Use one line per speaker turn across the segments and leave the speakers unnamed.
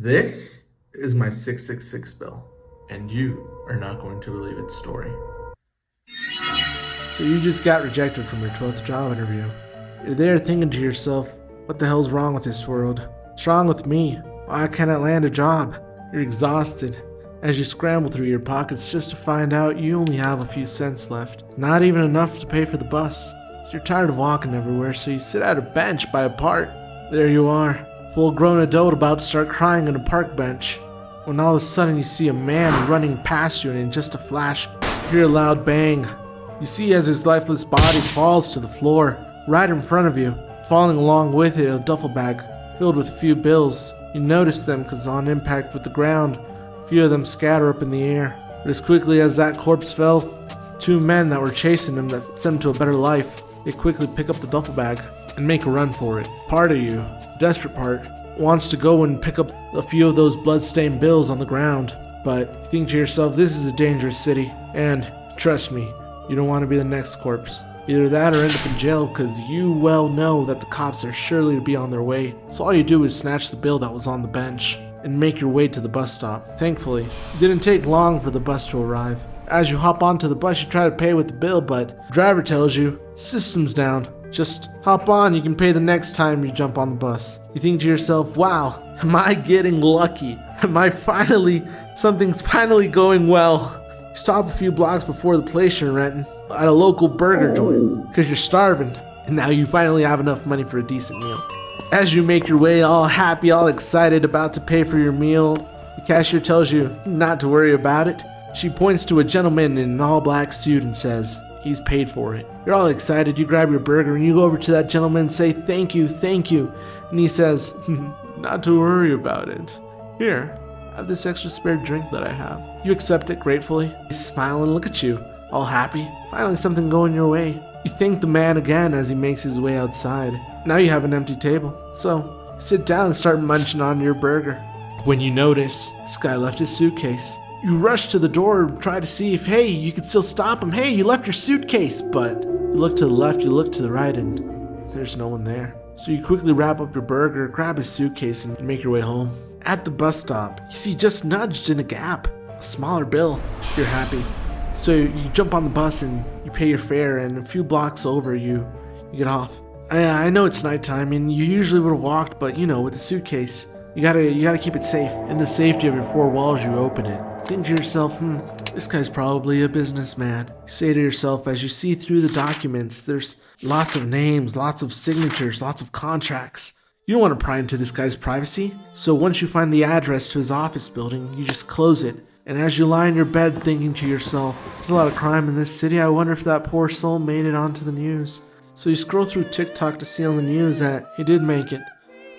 This is my 666 bill, and you are not going to believe its story.
So you just got rejected from your 12th job interview. You're there thinking to yourself, what the hell's wrong with this world? What's wrong with me? Why can't I land a job? You're exhausted as you scramble through your pockets just to find out you only have a few cents left. Not even enough to pay for the bus. So you're tired of walking everywhere, so you sit at a bench by a park. There you are, full-grown adult about to start crying on a park bench. When all of a sudden you see a man running past you, and in just a flash, you hear a loud bang. You see as his lifeless body falls to the floor, right in front of you. Falling along with it, a duffel bag filled with a few bills. You notice them because on impact with the ground, a few of them scatter up in the air. But as quickly as that corpse fell, two men that were chasing him that sent him to a better life, they quickly pick up the duffel bag and make a run for it. Part of you, the desperate part, wants to go and pick up a few of those blood-stained bills on the ground. But you think to yourself, this is a dangerous city, and trust me, you don't want to be the next corpse. Either that or end up in jail because you well know that the cops are surely to be on their way. So all you do is snatch the bill that was on the bench and make your way to the bus stop. Thankfully, it didn't take long for the bus to arrive. As you hop onto the bus, you try to pay with the bill, but the driver tells you, system's down. Just hop on, you can pay the next time you jump on the bus. You think to yourself, wow, am I getting lucky? Something's finally going well. You stop a few blocks before the place you're renting at a local burger joint because you're starving, and now you finally have enough money for a decent meal. As you make your way all happy, all excited, about to pay for your meal, the cashier tells you not to worry about it. She points to a gentleman in an all-black suit and says, he's paid for it. You're all excited, you grab your burger and you go over to that gentleman and say, thank you. And he says, not to worry about it. Here, have this extra spare drink that I have. You accept it gratefully. He's smiling, look at you, all happy. Finally something going your way. You thank the man again as he makes his way outside. Now you have an empty table. So, sit down and start munching on your burger. When you notice, this guy left his suitcase. You rush to the door and try to see if, hey, you could still stop him. Hey, you left your suitcase. But you look to the left, you look to the right, and there's no one there. So you quickly wrap up your burger, grab his suitcase, and make your way home. At the bus stop, you see just nudged in a gap, a smaller bill. You're happy. So you jump on the bus and you pay your fare, and a few blocks over you get off. I know it's nighttime and you usually would have walked, but with the suitcase, you gotta keep it safe. In the safety of your four walls, you open it. Think to yourself, this guy's probably a businessman. You say to yourself as you see through the documents, there's lots of names, lots of signatures, lots of contracts. You don't want to pry into this guy's privacy, so once you find the address to his office building, you just close it. And as you lie in your bed thinking to yourself, there's a lot of crime in this city, I wonder if that poor soul made it onto the news. So you scroll through TikTok to see on the news that he did make it.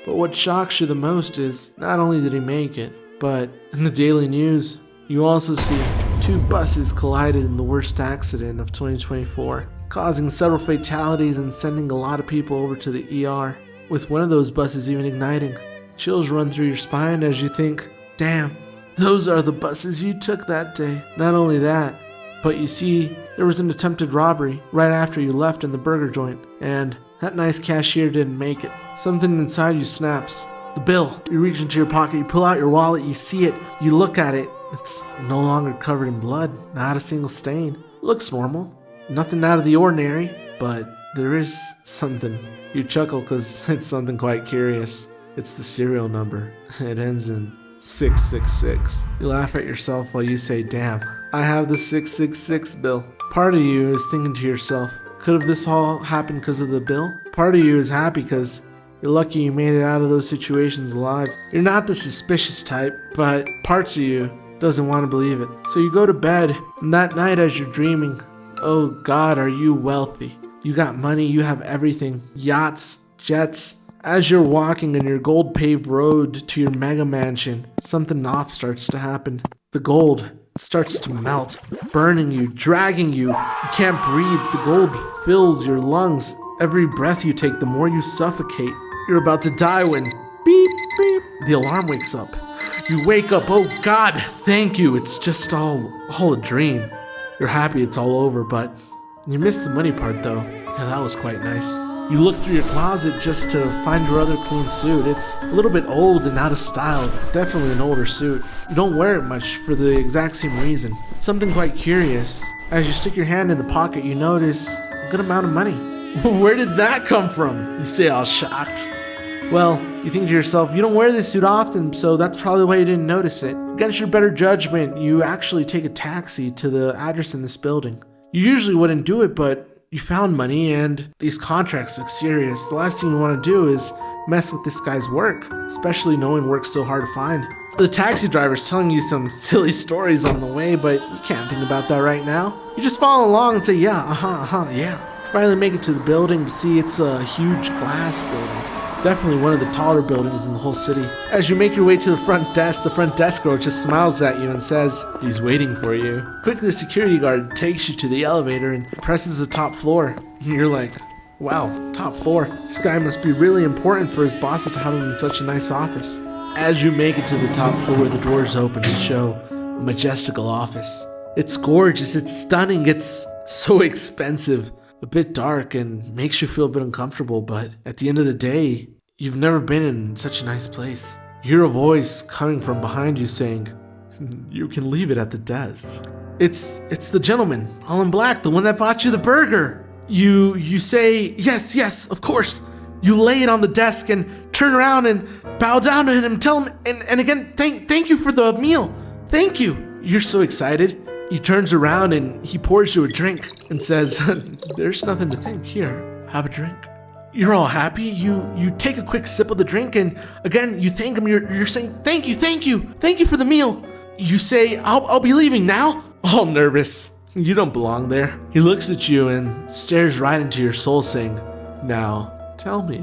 But what shocks you the most is, not only did he make it, but in the daily news, you also see two buses collided in the worst accident of 2024, causing several fatalities and sending a lot of people over to the ER. With one of those buses even igniting. Chills run through your spine as you think, damn, those are the buses you took that day. Not only that, but you see there was an attempted robbery right after you left in the burger joint, and that nice cashier didn't make it. Something inside you snaps. The bill. You reach into your pocket, you pull out your wallet, you see it, you look at it. It's no longer covered in blood, not a single stain. It looks normal. Nothing out of the ordinary, but there is something. You chuckle because it's something quite curious. It's the serial number. It ends in 666. You laugh at yourself while you say, damn, I have the 666 bill. Part of you is thinking to yourself, could have this all happened because of the bill? Part of you is happy because you're lucky you made it out of those situations alive. You're not the suspicious type, but parts of you doesn't want to believe it. So you go to bed, and that night as you're dreaming, oh God, are you wealthy? You got money, you have everything. Yachts, jets. As you're walking on your gold-paved road to your mega mansion, something off starts to happen. The gold starts to melt, burning you, dragging you. You can't breathe. The gold fills your lungs. Every breath you take, the more you suffocate. You're about to die when beep, beep, the alarm wakes up. You wake up, oh God, thank you. It's just all a dream. You're happy it's all over, but you missed the money part though. Yeah, that was quite nice. You look through your closet just to find your other clean suit. It's a little bit old and out of style, definitely an older suit. You don't wear it much for the exact same reason. Something quite curious. As you stick your hand in the pocket, you notice a good amount of money. Where did that come from? You say, all shocked. Well, you think to yourself, you don't wear this suit often, so that's probably why you didn't notice it. Against your better judgment, you actually take a taxi to the address in this building. You usually wouldn't do it, but you found money and these contracts look serious. The last thing you want to do is mess with this guy's work, especially knowing work's so hard to find. The taxi driver's telling you some silly stories on the way, but you can't think about that right now. You just follow along and say, yeah, yeah. You finally make it to the building to see it's a huge glass building. Definitely one of the taller buildings in the whole city. As you make your way to the front desk girl just smiles at you and says, he's waiting for you. Quickly, the security guard takes you to the elevator and presses the top floor. And you're like, wow, top floor. This guy must be really important for his bosses to have him in such a nice office. As you make it to the top floor, the doors open to show a majestical office. It's gorgeous, it's stunning, it's so expensive. A bit dark and makes you feel a bit uncomfortable, but at the end of the day, you've never been in such a nice place. You hear a voice coming from behind you saying, you can leave it at the desk. It's the gentleman, all in black, the one that bought you the burger. You say, yes, of course. You lay it on the desk and turn around and bow down to him and tell him, and again, thank you for the meal. Thank you. You're so excited. He turns around and he pours you a drink and says, there's nothing to thank. Here, have a drink. You're all happy. You take a quick sip of the drink and again, you thank him. You're saying, thank you for the meal. You say, I'll be leaving now. All nervous. You don't belong there. He looks at you and stares right into your soul saying, now, tell me,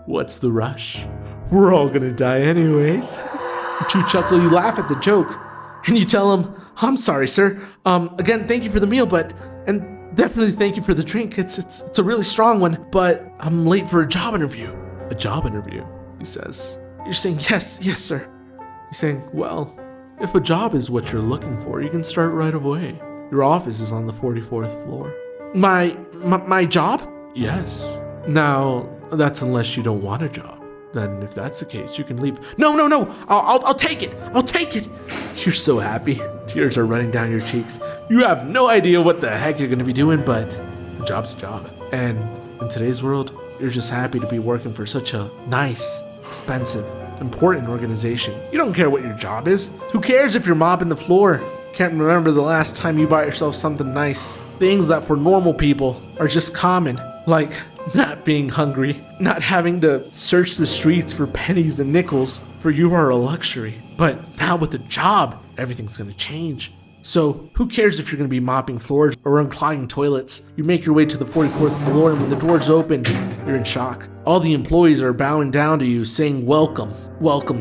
what's the rush? We're all gonna die anyways. You chuckle, you laugh at the joke. And you tell him, I'm sorry, sir. Again, thank you for the meal, and definitely thank you for the drink. It's a really strong one, but I'm late for a job interview. A job interview, he says. You're saying, yes, sir. He's saying, well, if a job is what you're looking for, you can start right away. Your office is on the 44th floor. My job? Yes. Now, that's unless you don't want a job. Then if that's the case, you can leave. No. I'll take it. I'll take it. You're so happy. Tears are running down your cheeks. You have no idea what the heck you're going to be doing, but a job's a job. And in today's world, you're just happy to be working for such a nice, expensive, important organization. You don't care what your job is. Who cares if you're mopping the floor? Can't remember the last time you bought yourself something nice. Things that for normal people are just common, like not being hungry, not having to search the streets for pennies and nickels, for you are a luxury. But now with a job, everything's gonna change. So who cares if you're gonna be mopping floors or unclogging toilets? You make your way to the 44th floor, and when the doors open, you're in shock. All the employees are bowing down to you, saying, welcome,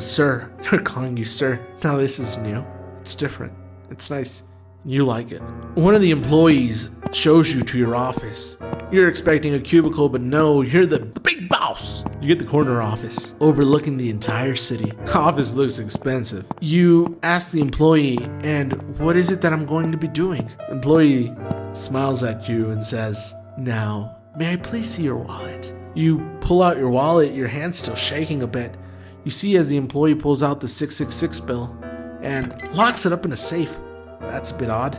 sir. They're calling you sir. Now this is new. It's different. It's nice. You like it. One of the employees shows you to your office. You're expecting a cubicle, but no, you're the big boss. You get the corner office, overlooking the entire city. The office looks expensive. You ask the employee, and what is it that I'm going to be doing? The employee smiles at you and says, now, may I please see your wallet? You pull out your wallet, your hand's still shaking a bit. You see as the employee pulls out the 666 bill and locks it up in a safe. That's a bit odd,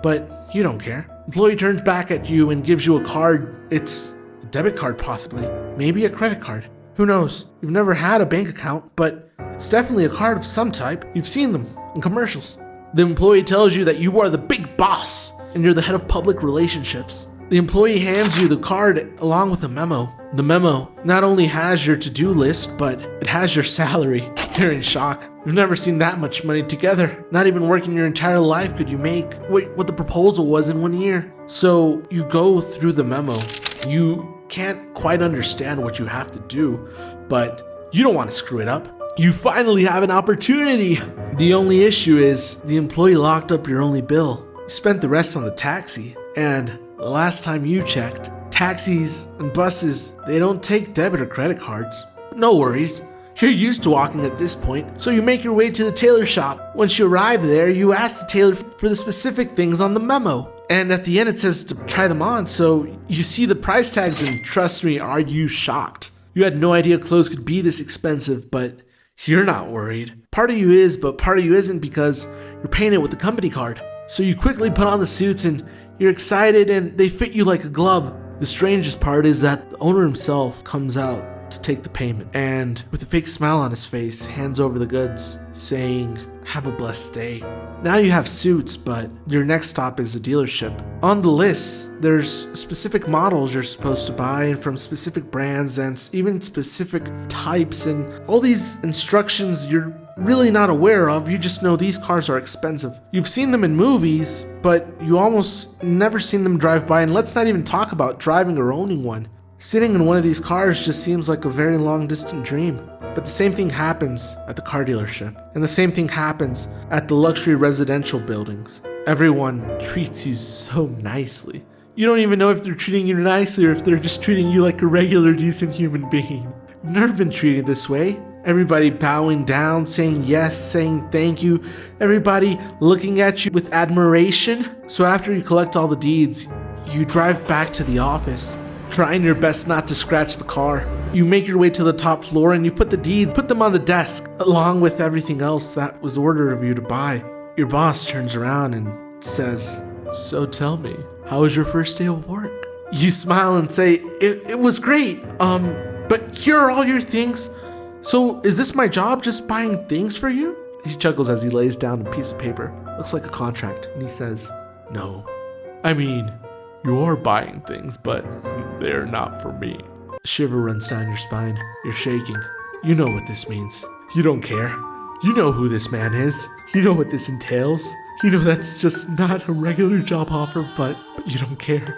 but you don't care. Employee turns back at you and gives you a card. It's a debit card possibly, maybe a credit card. Who knows? You've never had a bank account, but it's definitely a card of some type. You've seen them in commercials. The employee tells you that you are the big boss and you're the head of public relationships. The employee hands you the card along with a memo. The memo not only has your to-do list, but it has your salary. You're in shock. You've never seen that much money together. Not even working your entire life could you make what the proposal was in 1 year. So you go through the memo. You can't quite understand what you have to do, but you don't want to screw it up. You finally have an opportunity. The only issue is the employee locked up your only bill. You spent the rest on the taxi, and the last time you checked, taxis and buses, they don't take debit or credit cards. No worries. You're used to walking at this point, so you make your way to the tailor shop. Once you arrive there, you ask the tailor for the specific things on the memo, And at the end it says to try them on, so you see the price tags and trust me, are you shocked? You had no idea clothes could be this expensive, but you're not worried. Part of you is, but part of you isn't because you're paying it with the company card. So you quickly put on the suits and you're excited and they fit you like a glove. The strangest part is that the owner himself comes out to take the payment and with a fake smile on his face hands over the goods saying, "Have a blessed day." Now you have suits, but your next stop is a dealership. On the list, there's specific models you're supposed to buy and from specific brands and even specific types and all these instructions you're really not aware of. You just know these cars are expensive. You've seen them in movies, but you almost never seen them drive by, and let's not even talk about driving or owning one. Sitting in one of these cars just seems like a very long distant dream. But the same thing happens at the car dealership, and the same thing happens at the luxury residential buildings. Everyone treats you so nicely. You don't even know if they're treating you nicely or if they're just treating you like a regular decent human being. You've never been treated this way. Everybody bowing down, saying yes, saying thank you. Everybody looking at you with admiration. So after you collect all the deeds, you drive back to the office, trying your best not to scratch the car. You make your way to the top floor and you put the deeds, put them on the desk, along with everything else that was ordered of you to buy. Your boss turns around and says, "So tell me, how was your first day of work?" You smile and say, it was great. But here are all your things. So is this my job, just buying things for you? He chuckles as he lays down a piece of paper. Looks like a contract. And he says, "No. I mean, you are buying things, but they're not for me." A shiver runs down your spine. You're shaking. You know what this means. You don't care. You know who this man is. You know what this entails. You know that's just not a regular job offer, but you don't care.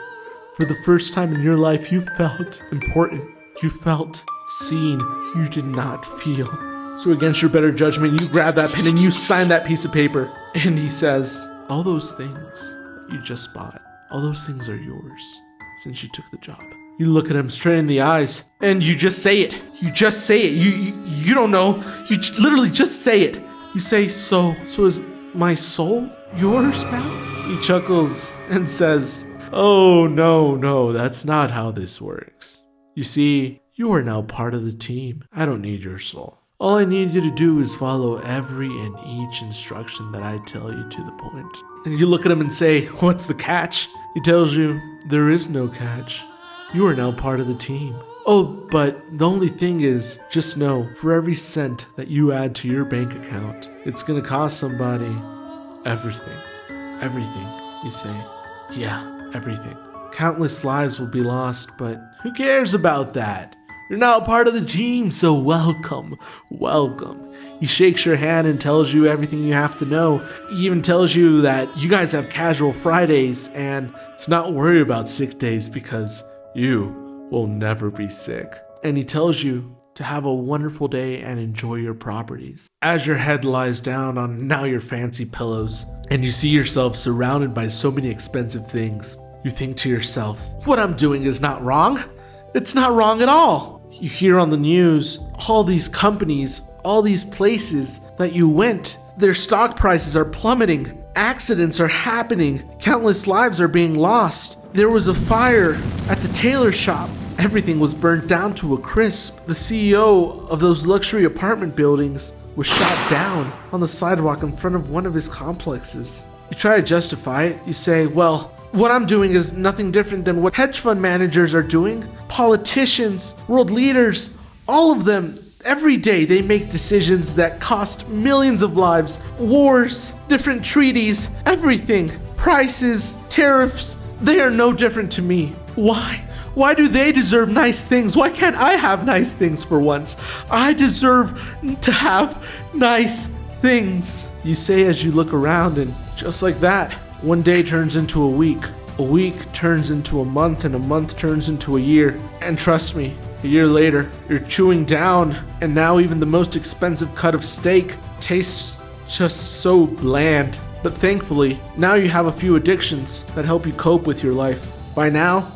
For the first time in your life, you felt important. You felt seen. You did not feel. So against your better judgment, you grab that pen and you sign that piece of paper. And he says, "All those things you just bought, all those things are yours since you took the job." You look at him straight in the eyes and you just say it. You just say it. You don't know. You literally just say it. You say, so is my soul yours now?" He chuckles and says, "Oh, no, that's not how this works. You see, you are now part of the team. I don't need your soul. All I need you to do is follow every and each instruction that I tell you to the point." And you look at him and say, "What's the catch?" He tells you, "There is no catch. You are now part of the team. Oh, but the only thing is, just know, for every cent that you add to your bank account, it's gonna cost somebody everything." "Everything," you say. "Yeah, everything. Countless lives will be lost, but who cares about that? You're now part of the team, so welcome. He shakes your hand and tells you everything you have to know. He even tells you that you guys have casual Fridays and to not worry about sick days because you will never be sick. And he tells you to have a wonderful day and enjoy your properties. As your head lies down on now your fancy pillows and you see yourself surrounded by so many expensive things, you think to yourself, what I'm doing is not wrong. It's not wrong at all. You hear on the news all these companies, all these places that you went, their stock prices are plummeting. Accidents are happening. Countless lives are being lost. There was a fire at the tailor shop. Everything was burnt down to a crisp. The CEO of those luxury apartment buildings was shot down on the sidewalk in front of one of his complexes. You try to justify it. You say, well, what I'm doing is nothing different than what hedge fund managers are doing. Politicians, world leaders, all of them, every day they make decisions that cost millions of lives. Wars, different treaties, everything. Prices, tariffs, they are no different to me. Why? Why do they deserve nice things? Why can't I have nice things for once? I deserve to have nice things. You say as you look around, and just like that, one day turns into a week turns into a month, and a month turns into a year. And trust me, a year later, you're chewing down, and now even the most expensive cut of steak tastes just so bland. But thankfully, now you have a few addictions that help you cope with your life. By now,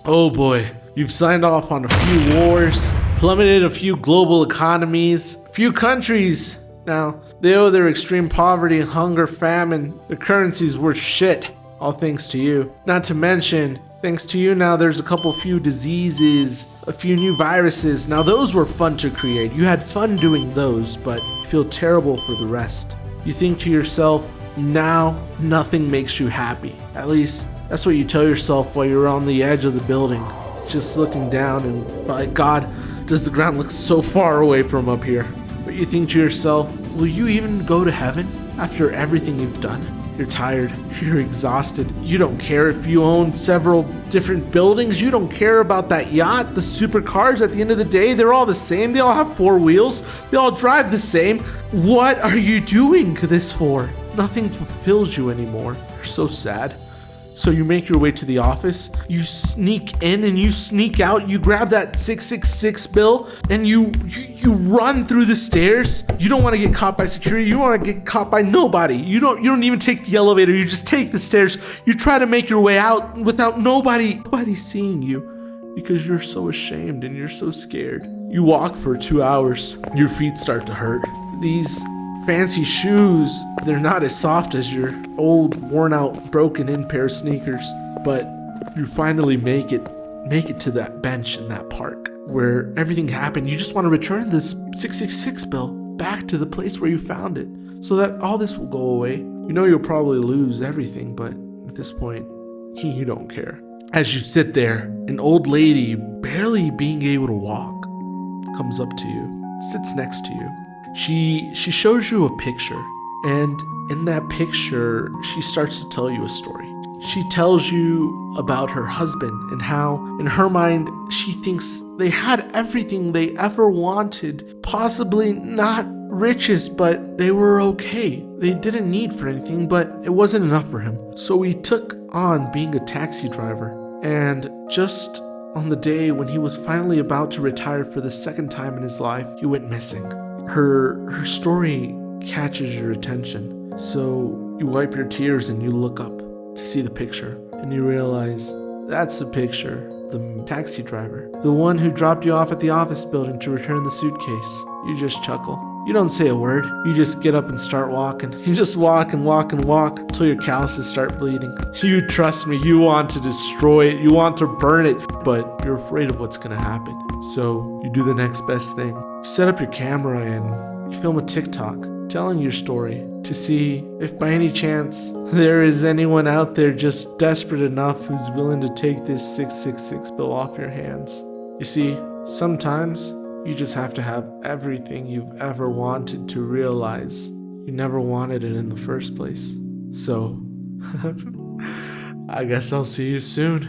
oh boy, you've signed off on a few wars, plummeted a few global economies, a few countries. Now, they owe their extreme poverty, hunger, famine, their currency's worth shit. All thanks to you. Not to mention, thanks to you now there's a few diseases, a few new viruses. Now those were fun to create. You had fun doing those, but you feel terrible for the rest. You think to yourself, now nothing makes you happy. At least that's what you tell yourself while you're on the edge of the building, just looking down, and by God, does the ground look so far away from up here. But you think to yourself, will you even go to heaven after everything you've done? You're tired, you're exhausted. You don't care if you own several different buildings. You don't care about that yacht, the supercars. At the end of the day, they're all the same. They all have 4 wheels. They all drive the same. What are you doing this for? Nothing fulfills you anymore. You're so sad. So you make your way to the office, you sneak in and you sneak out, you grab that 666 bill and you run through the stairs. You don't want to get caught by security, you don't want to get caught by nobody. You don't even take the elevator, you just take the stairs. You try to make your way out without nobody seeing you because you're so ashamed and you're so scared. You walk for 2 hours, your feet start to hurt. These fancy shoes, they're not as soft as your old, worn out, broken in pair of sneakers, but you finally make it to that bench in that park where everything happened. You just want to return this 666 bill back to the place where you found it so that all this will go away. You know you'll probably lose everything, but at this point, you don't care. As you sit there, an old lady, barely being able to walk, comes up to you, sits next to you. She shows you a picture, and in that picture, she starts to tell you a story. She tells you about her husband and how, in her mind, she thinks they had everything they ever wanted. Possibly not riches, but they were okay. They didn't need for anything, but it wasn't enough for him. So he took on being a taxi driver, and just on the day when he was finally about to retire for the second time in his life, he went missing. Her story catches your attention, so you wipe your tears and you look up to see the picture, and you realize that's the picture of the taxi driver, the one who dropped you off at the office building to return the suitcase. You just chuckle. You don't say a word. You just get up and start walking. You just walk and walk and walk until your calluses start bleeding. You trust me, you want to destroy it, you want to burn it, but you're afraid of what's gonna happen. So you do the next best thing. You set up your camera and you film a TikTok telling your story to see if by any chance there is anyone out there just desperate enough who's willing to take this 666 bill off your hands. You see, sometimes you just have to have everything you've ever wanted to realize you never wanted it in the first place. So, I guess I'll see you soon.